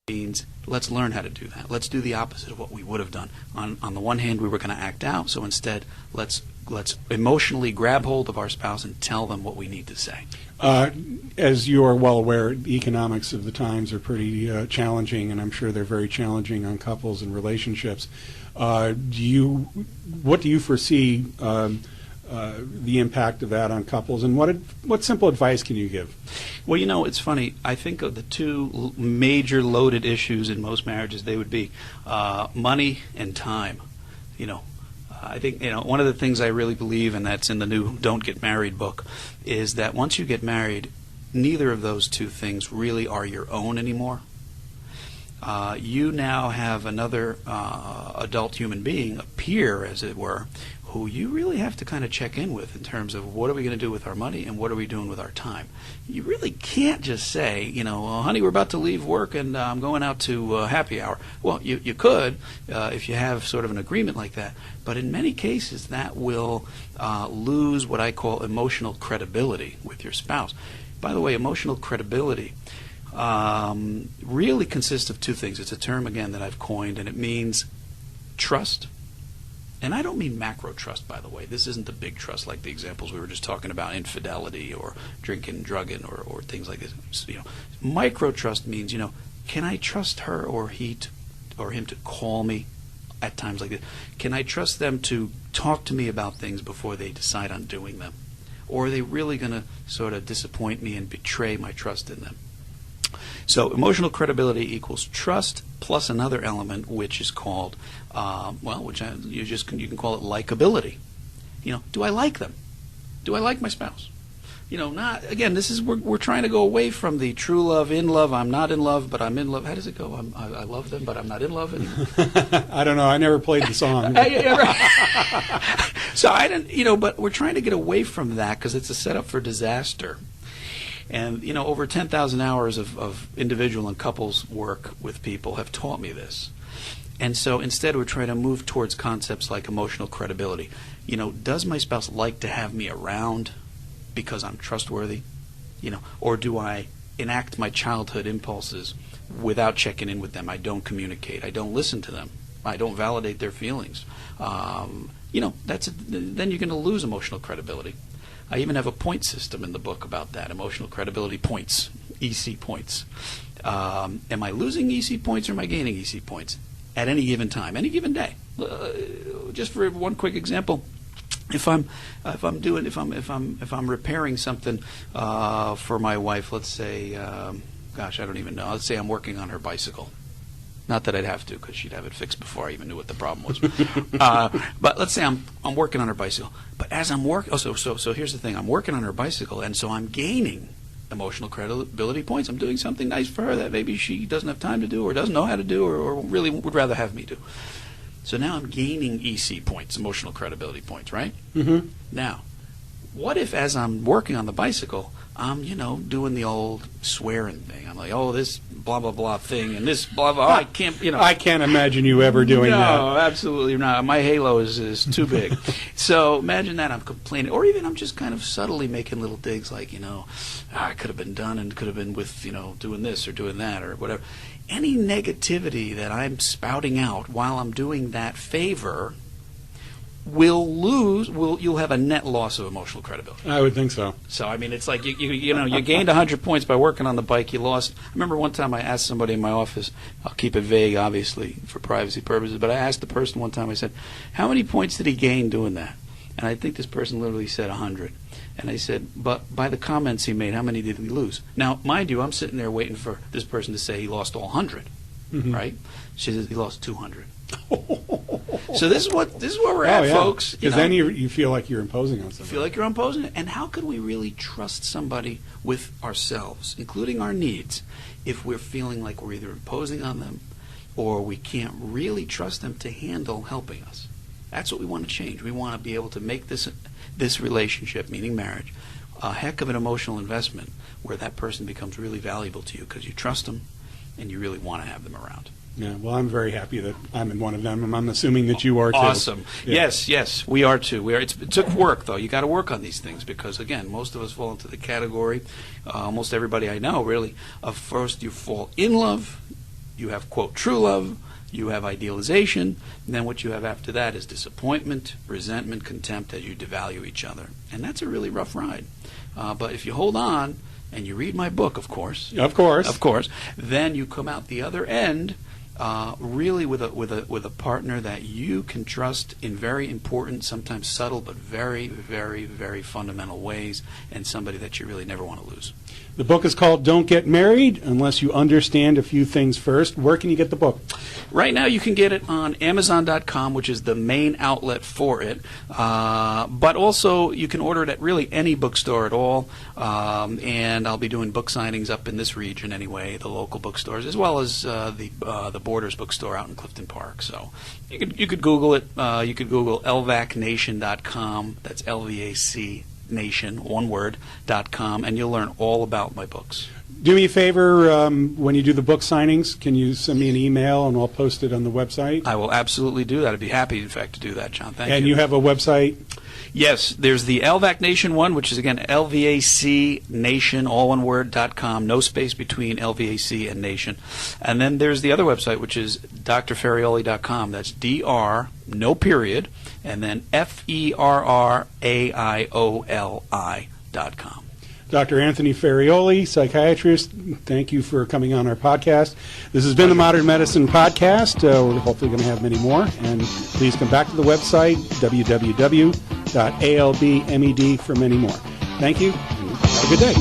means let's learn how to do that. Let's do the opposite of what we would have done. On the one hand, we were going to act out, so instead, let's emotionally grab hold of our spouse and tell them what we need to say. As you are well aware, the economics of the times are pretty challenging, and I'm sure they're very challenging on couples and relationships. What do you foresee the impact of that on couples, and what simple advice can you give? Well, it's funny. I think of the two major loaded issues in most marriages, they would be money and time. I think one of the things I really believe, and that's in the new Don't Get Married book, is that once you get married, neither of those two things really are your own anymore. You now have another adult human being, a peer, as it were, who you really have to kind of check in with in terms of what are we going to do with our money and what are we doing with our time. You really can't just say, honey, we're about to leave work and I'm going out to happy hour. Well, you could if you have sort of an agreement like that. But in many cases, that will lose what I call emotional credibility with your spouse. By the way, emotional credibility really consists of two things. It's a term, again, that I've coined, and it means trust. And I don't mean macro trust, by the way. This isn't the big trust like the examples we were just talking about, infidelity or drinking, drugging, or things like this. Micro trust means, can I trust her or him to call me at times like this? Can I trust them to talk to me about things before they decide on doing them? Or are they really going to sort of disappoint me and betray my trust in them? So emotional credibility equals trust plus another element, which is called, you can call it likability. Do I like them? Do I like my spouse? Not again. We're trying to go away from the true love, in love. I'm not in love, but I'm in love. How does it go? I love them, but I'm not in love anymore. I don't know. I never played the song. So I didn't. But we're trying to get away from that because it's a setup for disaster. And, over 10,000 hours of individual and couples work with people have taught me this. And so instead we're trying to move towards concepts like emotional credibility. Does my spouse like to have me around because I'm trustworthy? Or do I enact my childhood impulses without checking in with them? I don't communicate. I don't listen to them. I don't validate their feelings. Then you're going to lose emotional credibility. I even have a point system in the book about that, emotional credibility points, EC points. Am I losing EC points or am I gaining EC points at any given time, any given day? Just for one quick example, if I'm repairing something for my wife, let's say, I don't even know. Let's say I'm working on her bicycle. Not that I'd have to, because she'd have it fixed before I even knew what the problem was. But let's say I'm working on her bicycle. But as I'm working, so here's the thing: I'm working on her bicycle, and so I'm gaining emotional credibility points. I'm doing something nice for her that maybe she doesn't have time to do, or doesn't know how to do, or really would rather have me do. So now I'm gaining EC points, emotional credibility points, right? Mm-hmm. Now, what if as I'm working on the bicycle, I'm, doing the old swearing thing. I'm like, oh, this blah, blah, blah thing, and this blah, blah, I can't, I can't imagine you ever doing that. No, absolutely not. My halo is too big. So imagine that I'm complaining, or even I'm just kind of subtly making little digs like, I could have been done and could have been with, doing this or doing that or whatever. Any negativity that I'm spouting out while I'm doing that favor you'll have a net loss of emotional credibility. I would think so. So it's like you gained 100 points by working on the bike. You lost. I remember one time I asked somebody in my office. I'll keep it vague, obviously, for privacy purposes. But I asked the person one time. I said, "How many points did he gain doing that?" And I think this person literally said 100. And I said, "But by the comments he made, how many did he lose?" Now, mind you, I'm sitting there waiting for this person to say he lost all 100, right? She says he lost 200. So this is what we're at, folks. Because then you feel like you're imposing on somebody. You feel like you're imposing. And how could we really trust somebody with ourselves, including our needs, if we're feeling like we're either imposing on them or we can't really trust them to handle helping us? That's what we want to change. We want to be able to make this relationship, meaning marriage, a heck of an emotional investment where that person becomes really valuable to you because you trust them and you really want to have them around. Yeah, well, I'm very happy that I'm in one of them, and I'm assuming that you are too. Awesome. Yeah. Yes, we are too. It took work, though. You got to work on these things because, again, most of us fall into the category, almost everybody I know, really, of first you fall in love, you have, quote, true love, you have idealization, and then what you have after that is disappointment, resentment, contempt, as you devalue each other. And that's a really rough ride. But if you hold on, and you read my book, of course, then you come out the other end really with a partner that you can trust in very important, sometimes subtle, but very, very, very fundamental ways, and somebody that you really never want to lose. The book is called Don't Get Married Unless You Understand a Few Things First. Where can you get the book? Right now you can get it on Amazon.com, which is the main outlet for it. But also you can order it at really any bookstore at all. And I'll be doing book signings up in this region anyway, the local bookstores, as well as the Borders bookstore out in Clifton Park. So you could Google it. You could Google lvacnation.com. That's LVAC. Nation, one word, .com, and you'll learn all about my books. Do me a favor, when you do the book signings, can you send me an email and I'll post it on the website? I will absolutely do that. I'd be happy, in fact, to do that, John. Thank you. And you have a website? Yes, there's the LVAC Nation one, which is, again, LVAC Nation, all one word, .com, no space between LVAC and Nation. And then there's the other website, which is drferraioli.com. That's DR, no period, and then FERRAIOLI.com. Dr. Anthony Ferraioli, psychiatrist, thank you for coming on our podcast. This has been the Modern Medicine Podcast. We're hopefully going to have many more. And please come back to the website, www.albmed, for many more. Thank you, and have a good day.